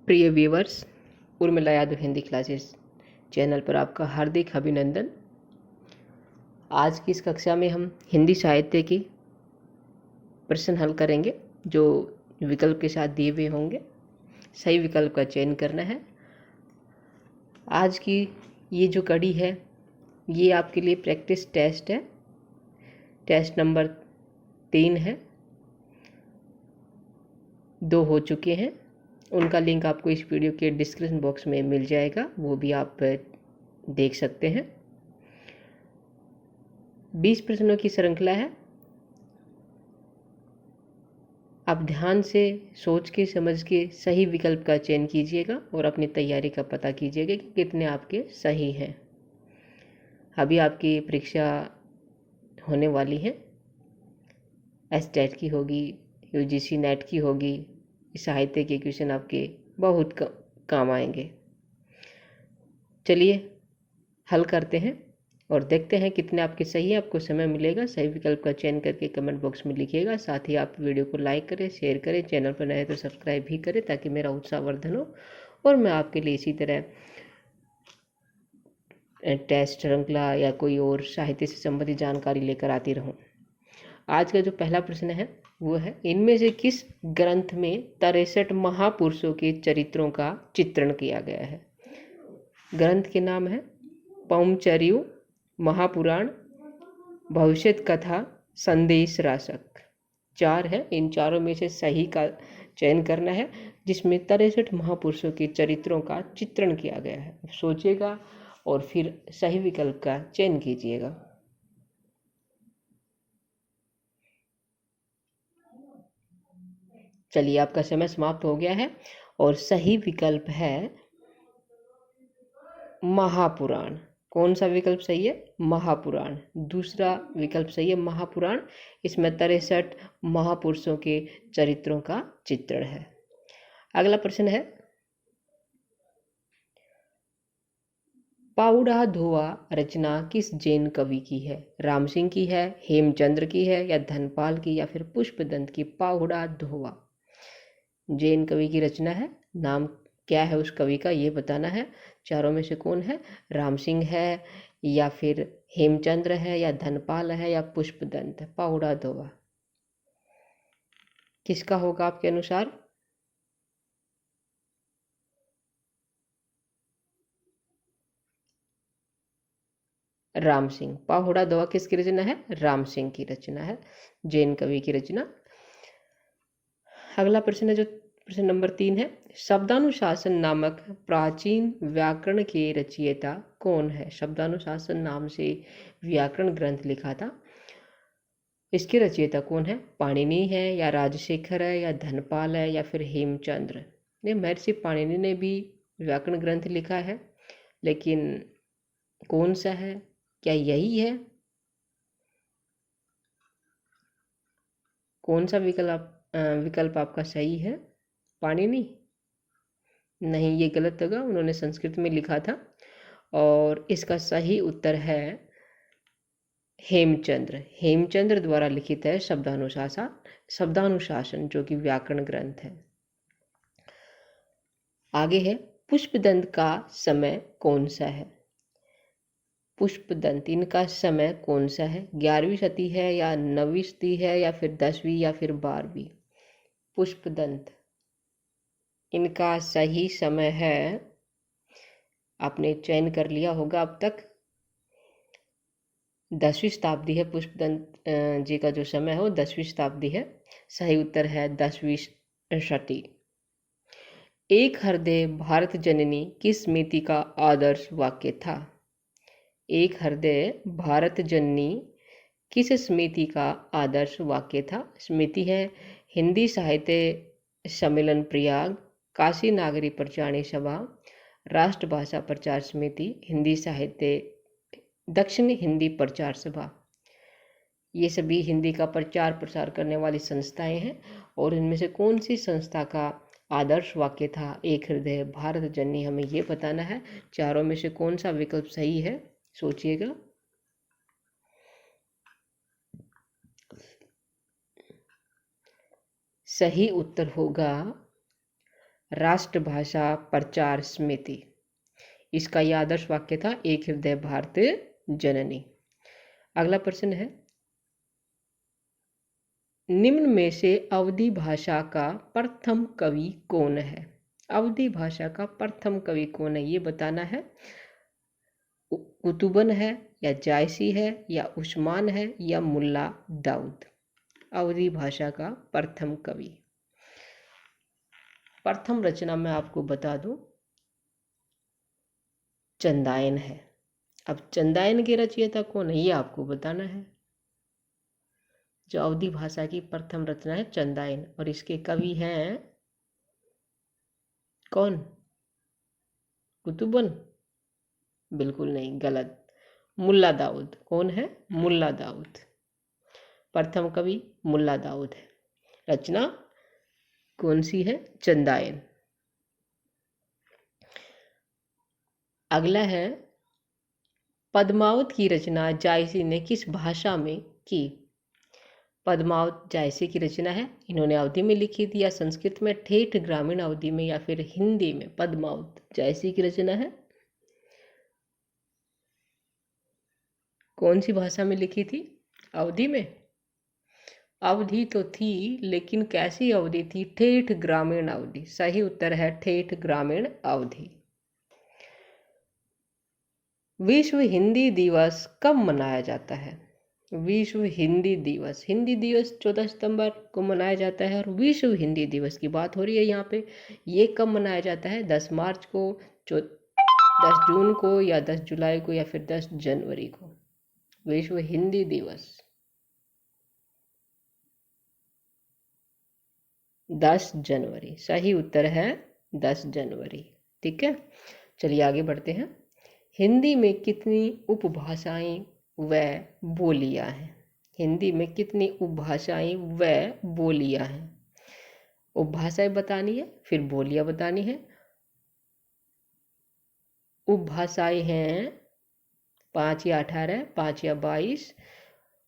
प्रिय viewers, Urmila Yadav Hindi classes channel पर आपका हार्दिक अभिनंदन। आज की इस कक्षा में हम हिंदी साहित्य की प्रश्न हल करेंगे जो विकल्प के साथ दिए हुए होंगे। सही विकल्प का चयन करना है। आज की ये जो कड़ी है ये आपके लिए प्रैक्टिस टेस्ट है। टेस्ट नंबर 3 है। 2 हो चुके हैं, उनका लिंक आपको इस वीडियो के डिस्क्रिप्शन बॉक्स में मिल जाएगा, वो भी आप देख सकते हैं। 20 प्रश्नों की श्रृंखला है। आप ध्यान से सोच के समझ के सही विकल्प का चयन कीजिएगा और अपनी तैयारी का पता कीजिएगा कि कितने आपके सही हैं। अभी आपकी परीक्षा होने वाली है। एसटेट की होगी, यूजीसी नेट की होगी। साहित्य के क्वेश्चन आपके बहुत काम आएंगे। चलिए हल करते हैं और देखते हैं कितने आपके सही है। आपको समय मिलेगा, सही विकल्प का चयन करके कमेंट बॉक्स में लिखिएगा। साथ ही आप वीडियो को लाइक करें, शेयर करें, चैनल पर नए तो सब्सक्राइब भी करें ताकि मेरा उत्साहवर्धन हो और मैं आपके लिए इसी तरह टेस्ट श्रृंखला या कोई और साहित्य से संबंधित जानकारी लेकर आती रहूं। आज का जो पहला प्रश्न है वो है, इनमें से किस ग्रंथ में 63 महापुरुषों के चरित्रों का चित्रण किया गया है? ग्रंथ के नाम है पौमचर्यु, महापुराण, भविष्यत कथा, संदेश राशक। 4 है। इन चारों में से सही का चयन करना है जिसमें 63 महापुरुषों के चरित्रों का चित्रण किया गया है। सोचिएगा और फिर सही विकल्प का चयन कीजिएगा। चलिए आपका समय समाप्त हो गया है और सही विकल्प है महापुराण। कौन सा विकल्प सही है? महापुराण। दूसरा विकल्प सही है, महापुराण। इसमें 63 महापुरुषों के चरित्रों का चित्रण है। अगला प्रश्न है, पाउडा धोआ रचना किस जैन कवि की है? राम सिंह की है, हेमचंद्र की है या धनपाल की या फिर पुष्पदंत की? पाउडा धोआ जैन कवि की रचना है। नाम क्या है उस कवि का ये बताना है। चारों में से कौन है? राम सिंह है या फिर हेमचंद्र है या धनपाल है या पुष्पदंत? पाउडा धोआ किसका होगा आपके अनुसार? राम सिंह। पाहुड़ा दोआ किसकी रचना है? राम सिंह की रचना है, जैन कवि की रचना। अगला प्रश्न है जो प्रश्न नंबर 3 है, शब्दानुशासन नामक प्राचीन व्याकरण के रचयिता कौन है? शब्दानुशासन नाम से व्याकरण ग्रंथ लिखा था, इसके रचयिता कौन है? पाणिनि है या राजशेखर है या धनपाल है या फिर हेमचंद्र? ने महर्षि पाणिनि ने भी व्याकरण ग्रंथ लिखा है, लेकिन कौन सा है? क्या यही है? कौन सा विकल्प आपका सही है? पाणिनि? नहीं, ये गलत होगा। उन्होंने संस्कृत में लिखा था और इसका सही उत्तर है हेमचंद्र। हेमचंद्र द्वारा लिखित है शब्दानुशासन जो कि व्याकरण ग्रंथ है। आगे है, पुष्पदंत का समय कौन सा है? पुष्पदंत इनका समय कौन सा है? 11वीं सदी है या 9वीं सदी है या फिर 10वीं या फिर 12वीं? पुष्पदंत इनका सही समय है, आपने चयन कर लिया होगा अब तक, 10वीं शताब्दी है। पुष्पदंत जी का जो समय है वो 10वीं शताब्दी है। सही उत्तर है 10वीं शती। एक हृदय भारत जननी किस स्मृति का आदर्श वाक्य था? एक हृदय भारत जननी किस स्मृति का आदर्श वाक्य था? स्मृति है हिंदी साहित्य सम्मेलन प्रयाग, काशी नागरी प्रचारणी सभा, राष्ट्रभाषा प्रचार समिति, हिंदी साहित्य दक्षिण हिंदी प्रचार सभा। ये सभी हिंदी का प्रचार प्रसार करने वाली संस्थाएं हैं और इनमें से कौन सी संस्था का आदर्श वाक्य था एक हृदय भारत जननी? हमें ये बताना है। चारों में से कौन सा विकल्प सही है? सोचिएगा। सही उत्तर होगा राष्ट्रभाषा प्रचार समिति। इसका यह आदर्श वाक्य था, एक हृदय भारत जननी। अगला प्रश्न है, निम्न में से अवधी भाषा का प्रथम कवि कौन है? अवधी भाषा का प्रथम कवि कौन है ये बताना है। कुतुबन है या जायसी है या उस्मान है या मुल्ला दाऊद। अवधी भाषा का प्रथम कवि, प्रथम रचना मैं आपको बता दूं, चंदायन है। अब चंदायन के रचयिता कौन है ये आपको बताना है। जो अवधी भाषा की प्रथम रचना है चंदायन, और इसके कवि हैं कौन? कुतुबन? बिल्कुल नहीं, गलत। मुल्ला दाऊद। कौन है? मुल्ला दाऊद। प्रथम कवि मुल्ला दाऊद है। रचना कौन सी है? चंदायन। अगला है, पद्मावत की रचना जायसी ने किस भाषा में की? पद्मावत जायसी की रचना है, इन्होंने अवधी में लिखी थी या संस्कृत में, ठेठ ग्रामीण अवधी में या फिर हिंदी में? पद्मावत जायसी की रचना है। कौन सी भाषा में लिखी थी? अवधी में। अवधि तो थी, लेकिन कैसी अवधि थी? ठेठ ग्रामीण अवधि। सही उत्तर है ठेठ ग्रामीण अवधि। विश्व हिंदी दिवस कब मनाया जाता है? विश्व हिंदी दिवस, हिंदी दिवस 14 सितंबर को मनाया जाता है, और विश्व हिंदी दिवस की बात हो रही है यहाँ पे। ये कब मनाया जाता है? 10 मार्च को, 10 जून को, या 10 जुलाई को, या फिर 10 जनवरी को? विश्व हिंदी दिवस 10 जनवरी। सही उत्तर है 10 जनवरी। ठीक है, चलिए आगे बढ़ते हैं। हिंदी में कितनी उपभाषाएं व बोलियां हैं? हिंदी में कितनी उपभाषाएं व बोलियां हैं? उपभाषाएं बतानी है, फिर बोलियां बतानी है। उपभाषाएं हैं 5 या 18, 5 या 22,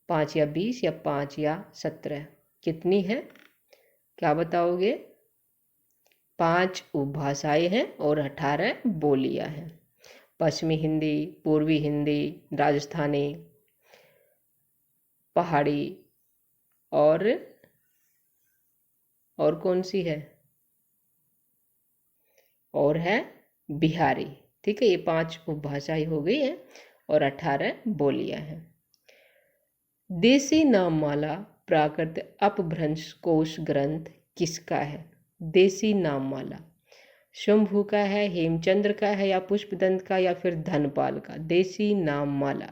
5 या 20 या 5 या 17। कितनी है? क्या बताओगे? 5 उपभाषाएं हैं और 18 बोलियां हैं। पश्चिमी हिंदी, पूर्वी हिंदी, राजस्थानी, पहाड़ी, और कौन सी है? और है बिहारी। ठीक है, ये 5 उपभाषाएं हो गई हैं और 18 बोलियां हैं। देसी नाममाला प्राकृत अपभ्रंश कोश ग्रंथ किसका है? देसी नाममाला शंभू का है, हेमचंद्र का है, या पुष्पदंत का, या फिर धनपाल का? देसी नाममाला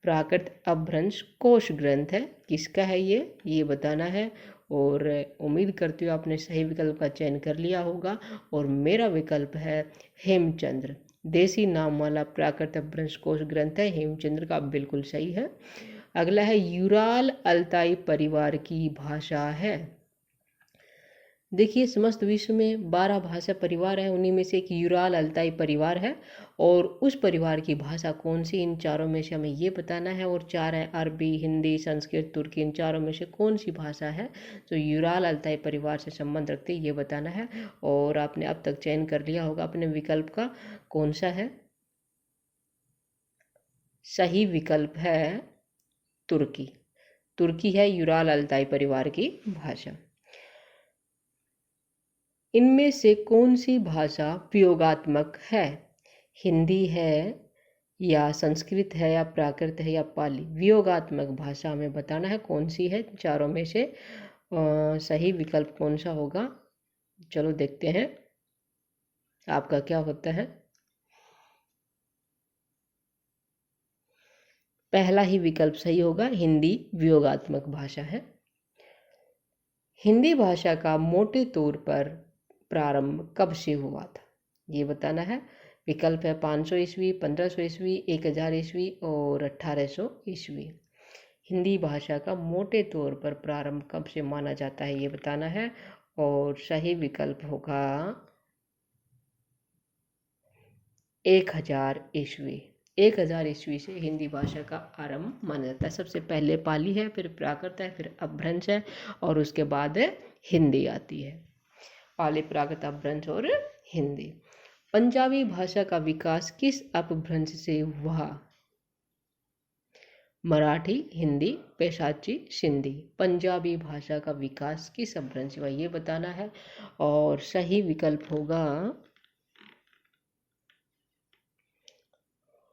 प्राकृत अपभ्रंश कोश ग्रंथ है, किसका है ये बताना है। और उम्मीद करती हूँ आपने सही विकल्प का चयन कर लिया होगा, और मेरा विकल्प है हेमचंद्र। देसी नाममाला प्राकृत अपभ्रंश कोश ग्रंथ है, हेमचंद्र का बिल्कुल सही है। अगला है, यूराल अल्ताई परिवार की भाषा है। देखिए, समस्त विश्व में 12 भाषा परिवार है, उन्हीं में से एक यूराल अल्ताई परिवार है, और उस परिवार की भाषा कौन सी? इन चारों में से हमें ये बताना है। और 4 हैं, अरबी, हिंदी, संस्कृत, तुर्की। इन चारों में से कौन सी भाषा है जो यूराल अल्ताई परिवार से संबंध रखती है, ये बताना है। और आपने अब तक चयन कर लिया होगा अपने विकल्प का, कौन सा है? सही विकल्प है तुर्की। तुर्की है यूराल अल्ताई परिवार की भाषा। इनमें से कौन सी भाषा प्रयोगात्मक है? हिंदी है, या संस्कृत है, या प्राकृत है, या पाली? वियोगात्मक भाषा हमें बताना है कौन सी है चारों में से। सही विकल्प कौन सा होगा? चलो देखते हैं आपका क्या होता है। पहला ही विकल्प सही होगा, हिंदी वियोगात्मक भाषा है। हिंदी भाषा का मोटे तौर पर प्रारंभ कब से हुआ था, ये बताना है। विकल्प है 500 ईस्वी, 1500 ईस्वी, 1000 ईस्वी और 1800 ईस्वी। हिंदी भाषा का मोटे तौर पर प्रारंभ कब से माना जाता है, ये बताना है। और सही विकल्प होगा 1000 ईस्वी। 1000 ईस्वी से हिंदी भाषा का आरंभ माना जाता है। सबसे पहले पाली है, फिर प्राकृत है, फिर अपभ्रंश है, और उसके बाद हिंदी आती है। पाली प्राकृत अपभ्रंश और हिंदी। पंजाबी भाषा का विकास किस अपभ्रंश से हुआ? मराठी, हिंदी, पेशाची, सिंधी। पंजाबी भाषा का विकास किस अपभ्रंश से हुआ ये बताना है, और सही विकल्प होगा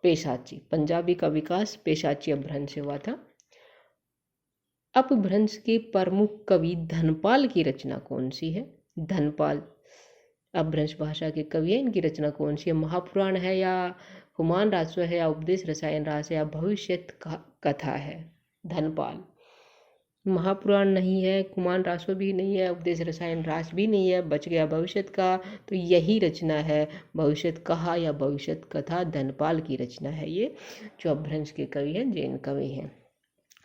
पेशाची। पंजाबी का विकास पेशाची अपभ्रंश से हुआ था। अपभ्रंश के प्रमुख कवि धनपाल की रचना कौन सी है? धनपाल अपभ्रंश भाषा के कवि हैं, इनकी रचना कौन सी है? महापुराण है, या हुमायूं राजस्व है, या उपदेश रसायन रास है, या भविष्यत कथा है? धनपाल। महापुराण नहीं है, कुमार रासो भी नहीं है, उपदेश रसायन रास भी नहीं है, बच गया भविष्यत का। तो यही रचना है भविष्यत कहा या भविष्यत कथा, धनपाल की रचना है ये, जो अपभ्रंश के कवि हैं, जैन कवि हैं।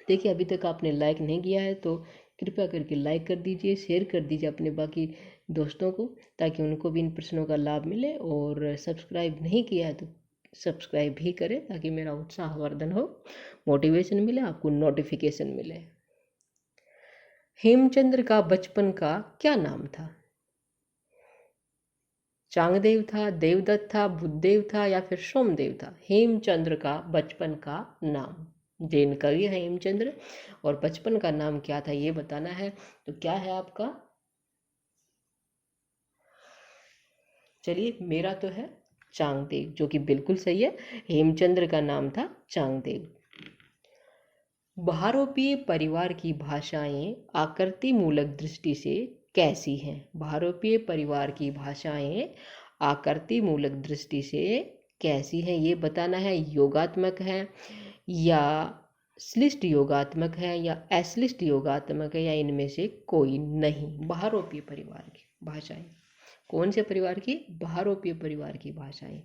देखिए, अभी तक आपने लाइक नहीं किया है तो कृपया करके लाइक कर दीजिए, शेयर कर दीजिए अपने बाकी दोस्तों को, ताकि उनको भी इन प्रश्नों का लाभ मिले। और सब्सक्राइब नहीं किया है तो सब्सक्राइब भी करें, ताकि मेरा उत्साहवर्धन हो, मोटिवेशन मिले, आपको नोटिफिकेशन मिले। हेमचंद्र का बचपन का क्या नाम था? चांगदेव था, देवदत्त था, बुद्धदेव था, या फिर सोमदेव था? हेमचंद्र का बचपन का नाम, जैन कवि है हेमचंद्र, और बचपन का नाम क्या था ये बताना है। तो क्या है आपका? चलिए, मेरा तो है चांगदेव, जो कि बिल्कुल सही है। हेमचंद्र का नाम था चांगदेव। बहुरूपीय परिवार की भाषाएं आकृति मूलक दृष्टि से कैसी हैं? बहुरूपीय परिवार की भाषाएं आकृति मूलक दृष्टि से कैसी हैं ये बताना है। योगात्मक है, या श्लिष्ट योगात्मक है, या अश्लिष्ट योगात्मक है, या इनमें से कोई नहीं। बहुरूपीय परिवार की भाषाएं कौन से परिवार की? बहुरूपीय परिवार की भाषाएं।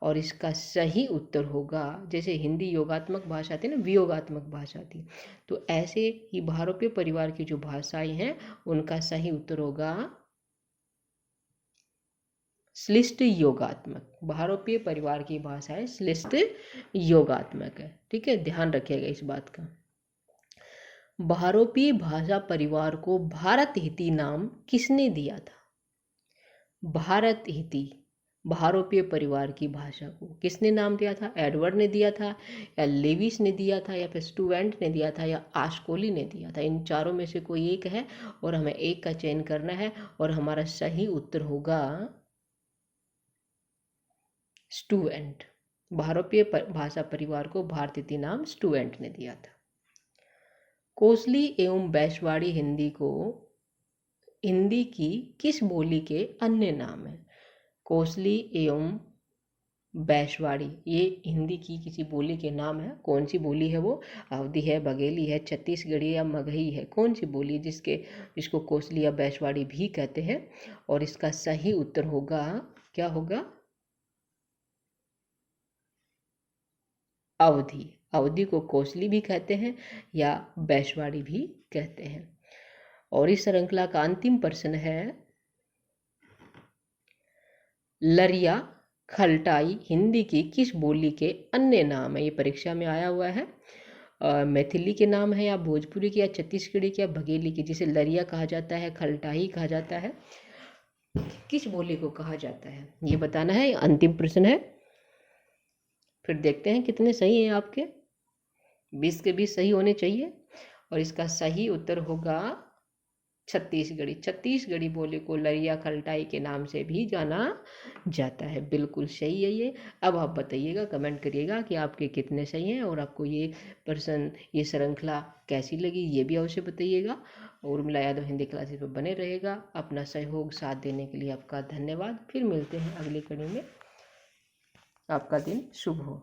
और इसका सही उत्तर होगा, जैसे हिंदी योगात्मक भाषा थी ना, वियोगात्मक भाषा थी, तो ऐसे ही बहुरूपीय परिवार की जो भाषाएं हैं उनका सही उत्तर होगा श्लिष्ट योगात्मक। बहुरूपीय परिवार की भाषाएं श्लिष्ट योगात्मक है। ठीक है, ध्यान रखिएगा इस बात का। बहुरूपीय भाषा परिवार को भारत हिती नाम किसने दिया था? भारत हिती बहुरूपीय परिवार की भाषा को किसने नाम दिया था? एडवर्ड ने दिया था, या लेविस ने दिया था, या फिर स्टुवेंट ने दिया था, या आशकोली ने दिया था? इन चारों में से कोई एक है, और हमें एक का चयन करना है, और हमारा सही उत्तर होगा स्टुवेंट। बहुरूपीय भाषा परिवार को भारतीय नाम स्टुवेंट ने दिया था। कोसली एवं बैशवाड़ी हिंदी की किस बोली के अन्य नाम है? कोसली एवं बैशवाड़ी ये हिंदी की किसी बोली के नाम है। कौन सी बोली है वो? अवधी है, बघेली है, छत्तीसगढ़ी, या मगही है? कौन सी बोली जिसको कोसली या बैशवाड़ी भी कहते हैं? और इसका सही उत्तर होगा, क्या होगा? अवधी। अवधी को कोसली भी कहते हैं, या बैशवाड़ी भी कहते हैं। और इस श्रृंखला का अंतिम प्रश्न है, लरिया खलटाई हिंदी की किस बोली के अन्य नाम है? ये परीक्षा में आया हुआ है। मैथिली के नाम है, या भोजपुरी की, या छत्तीसगढ़ी की, या बघेली की? जिसे लरिया कहा जाता है, खलटाई कहा जाता है, किस बोली को कहा जाता है ये बताना है। अंतिम प्रश्न है, फिर देखते हैं कितने सही हैं आपके। 20 के 20 सही होने चाहिए। और इसका सही उत्तर होगा छत्तीसगढ़ी। छत्तीसगढ़ी बोली को लरिया खलटाई के नाम से भी जाना जाता है। बिल्कुल सही है ये। अब आप बताइएगा, कमेंट करिएगा कि आपके कितने सही हैं, और आपको ये प्रश्न, ये श्रृंखला कैसी लगी ये भी अवश्य बताइएगा। और उर्मिला यादव हिंदी क्लासेस पर बने रहेगा। अपना सहयोग साथ देने के लिए आपका धन्यवाद। फिर मिलते हैं अगली कड़ी में। आपका दिन शुभ हो।